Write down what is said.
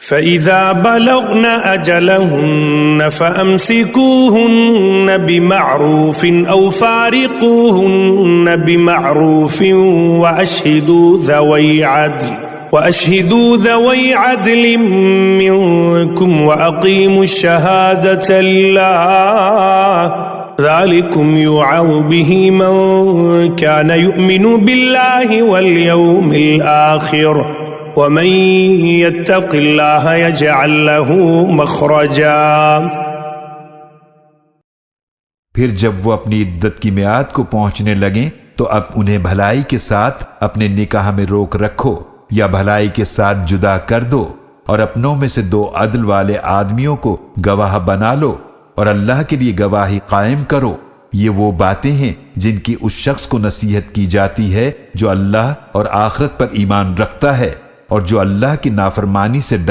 फ़इज़ा बलग़्न अजलहुन्न फ़अम्सिकूहुन्न बिमअरूफ़िन औ फ़ारिक़ूहुन्न बिमअरूफ़िन वअशहिदू ज़वै अदलिन मिनकुम वअक़ीमुश शहादता लिल्लाह ज़ालिकुम युअज़ु बिही मन कान युमिनु बिल्लाहि वल यौमिल आखिर वमन यत्तक़िल्लाह यजअल लहू मख़रजा। फिर जब वो अपनी इद्दत की मियाद को पहुंचने लगें तो अब उन्हें भलाई के साथ अपने निकाह में रोक रखो या भलाई के साथ जुदा कर दो और अपनों में से 2 अदल वाले आदमियों को गवाह बना लो और अल्लाह के लिए गवाही कायम करो। ये वो बातें हैं जिनकी उस शख्स को नसीहत की जाती है जो अल्लाह और आखिरत पर ईमान रखता है और जो अल्लाह की नाफरमानी से